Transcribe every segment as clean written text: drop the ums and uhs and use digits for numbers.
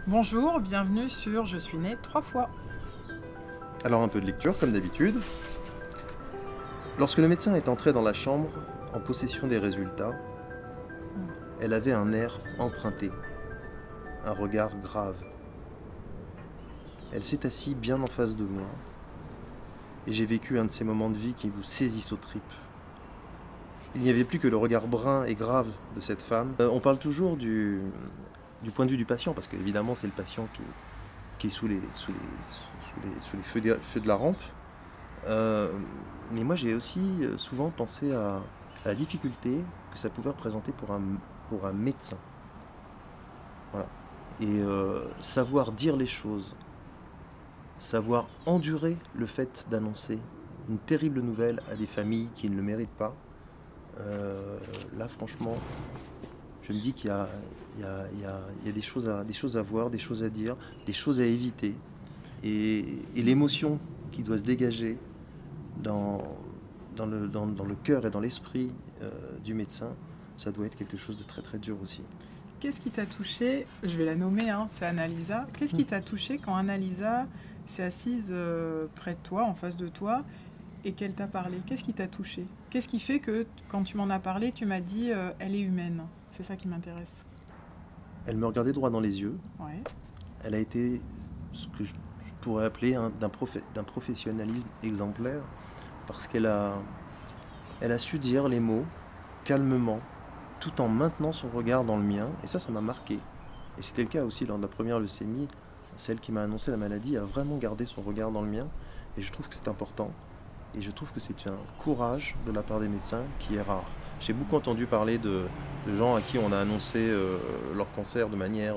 Bonjour, bienvenue sur Je suis née 3 fois. Alors un peu de lecture, comme d'habitude. Lorsque le médecin est entré dans la chambre, en possession des résultats, elle avait un air emprunté, un regard grave. Elle s'est assise bien en face de moi, et j'ai vécu un de ces moments de vie qui vous saisissent aux tripes. Il n'y avait plus que le regard brun et grave de cette femme. On parle toujours du point de vue du patient, parce qu'évidemment c'est le patient qui est sous les feux de la rampe. Mais moi j'ai aussi souvent pensé à la difficulté que ça pouvait représenter pour un médecin. Voilà. Et savoir dire les choses, savoir endurer le fait d'annoncer une terrible nouvelle à des familles qui ne le méritent pas. Là franchement, je me dis qu'il y a des choses à voir, des choses à dire, des choses à éviter. Et l'émotion qui doit se dégager dans le cœur et dans l'esprit du médecin, ça doit être quelque chose de très très dur aussi. Qu'est-ce qui t'a touché? Je vais la nommer, c'est Annalisa. Qu'est-ce qui t'a touché quand Annalisa s'est assise près de toi, en face de toi, et qu'elle t'a parlé? Qu'est-ce qui t'a touché? Qu'est-ce qui fait que, quand tu m'en as parlé, tu m'as dit elle est humaine? C'est ça qui m'intéresse. Elle me regardait droit dans les yeux. Ouais. Elle a été ce que je pourrais appeler d'un professionnalisme exemplaire, parce qu'elle a su dire les mots calmement, tout en maintenant son regard dans le mien, et ça m'a marqué. Et c'était le cas aussi lors de la première leucémie. Celle qui m'a annoncé la maladie a vraiment gardé son regard dans le mien, et je trouve que c'est important. Et je trouve que c'est un courage de la part des médecins qui est rare. J'ai beaucoup entendu parler de gens à qui on a annoncé leur cancer de manière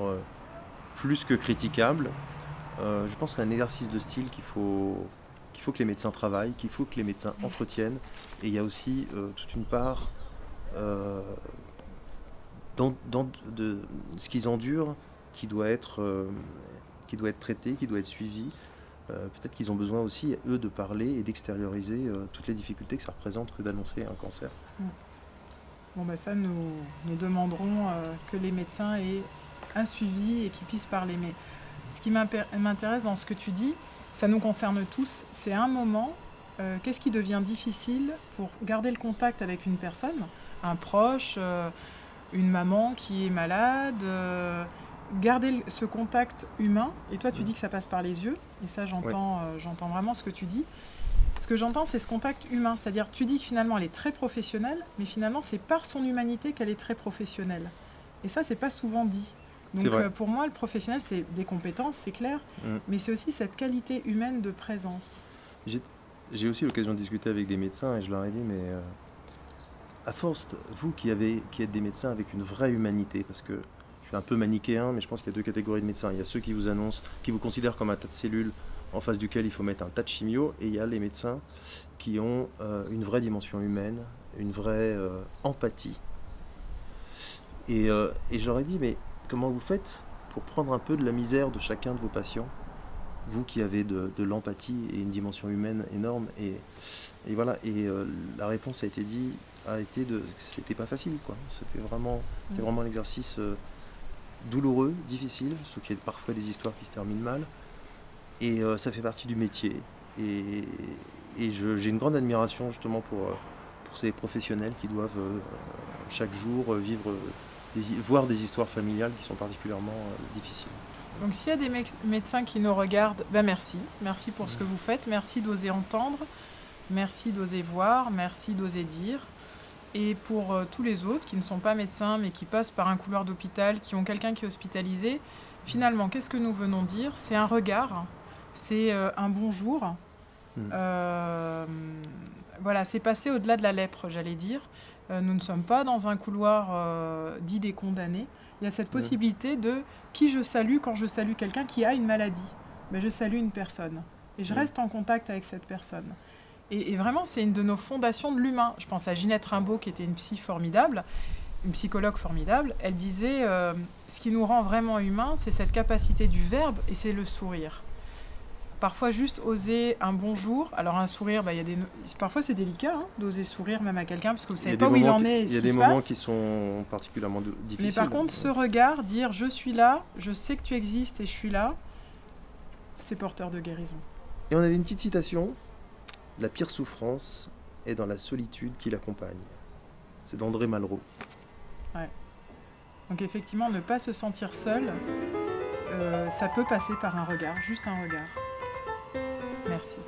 plus que critiquable. Je pense que c'est un exercice de style qu'il faut que les médecins travaillent, qu'il faut que les médecins entretiennent. Et il y a aussi toute une part de ce qu'ils endurent qui doit être traité, qui doit être suivi. Peut-être qu'ils ont besoin aussi, eux, de parler et d'extérioriser toutes les difficultés que ça représente que d'annoncer un cancer. Bon, ça, nous demanderons que les médecins aient un suivi et qu'ils puissent parler. Mais ce qui m'intéresse dans ce que tu dis, ça nous concerne tous. C'est un moment, qu'est-ce qui devient difficile pour garder le contact avec une personne, un proche, une maman qui est malade, garder ce contact humain. Et toi, tu dis que ça passe par les yeux. Et ça, j'entends vraiment ce que tu dis. Ce que j'entends, c'est ce contact humain. C'est-à-dire, tu dis que finalement, elle est très professionnelle, mais finalement, c'est par son humanité qu'elle est très professionnelle. Et ça, c'est pas souvent dit. Donc, pour moi, le professionnel, c'est des compétences, c'est clair, mais c'est aussi cette qualité humaine de présence. J'ai aussi l'occasion de discuter avec des médecins et je leur ai dit, mais à force, vous qui êtes des médecins avec une vraie humanité, parce que je suis un peu manichéen, mais je pense qu'il y a deux catégories de médecins. Il y a ceux qui vous annoncent, qui vous considèrent comme un tas de cellules en face duquel il faut mettre un tas de chimio, et il y a les médecins qui ont une vraie dimension humaine, une vraie empathie. Et je leur ai dit, mais comment vous faites pour prendre un peu de la misère de chacun de vos patients, vous qui avez de l'empathie et une dimension humaine énorme, et voilà. Et la réponse a été que c'était pas facile, quoi. C'était vraiment un exercice douloureux, difficile, sauf qu'il y a parfois des histoires qui se terminent mal. Et ça fait partie du métier. Et j'ai une grande admiration justement pour ces professionnels qui doivent chaque jour voir des histoires familiales qui sont particulièrement difficiles. Donc s'il y a des médecins qui nous regardent, merci. Merci pour ce que vous faites. Merci d'oser entendre. Merci d'oser voir. Merci d'oser dire. Et pour tous les autres qui ne sont pas médecins mais qui passent par un couloir d'hôpital, qui ont quelqu'un qui est hospitalisé, finalement, qu'est-ce que nous venons dire? C'est un regard. C'est un bonjour. Voilà, c'est passer au-delà de la lèpre, j'allais dire. Nous ne sommes pas dans un couloir dit des condamnés. Il y a cette possibilité de qui je salue quand je salue quelqu'un qui a une maladie. Je salue une personne et je reste en contact avec cette personne. Et vraiment, c'est une de nos fondations de l'humain. Je pense à Ginette Rimbaud, qui était une psy formidable, une psychologue formidable. Elle disait ce qui nous rend vraiment humains, c'est cette capacité du verbe et c'est le sourire. Parfois, juste oser un bonjour. Alors, un sourire, bah, parfois c'est délicat d'oser sourire même à quelqu'un parce que vous ne savez pas où il en est et ce qui se passe. Il y a des moments qui sont particulièrement difficiles. Mais par contre, ce regard, dire je suis là, je sais que tu existes et je suis là, c'est porteur de guérison. Et on avait une petite citation. La pire souffrance est dans la solitude qui l'accompagne. C'est d'André Malraux. Ouais. Donc effectivement, ne pas se sentir seul, ça peut passer par un regard, juste un regard. Merci.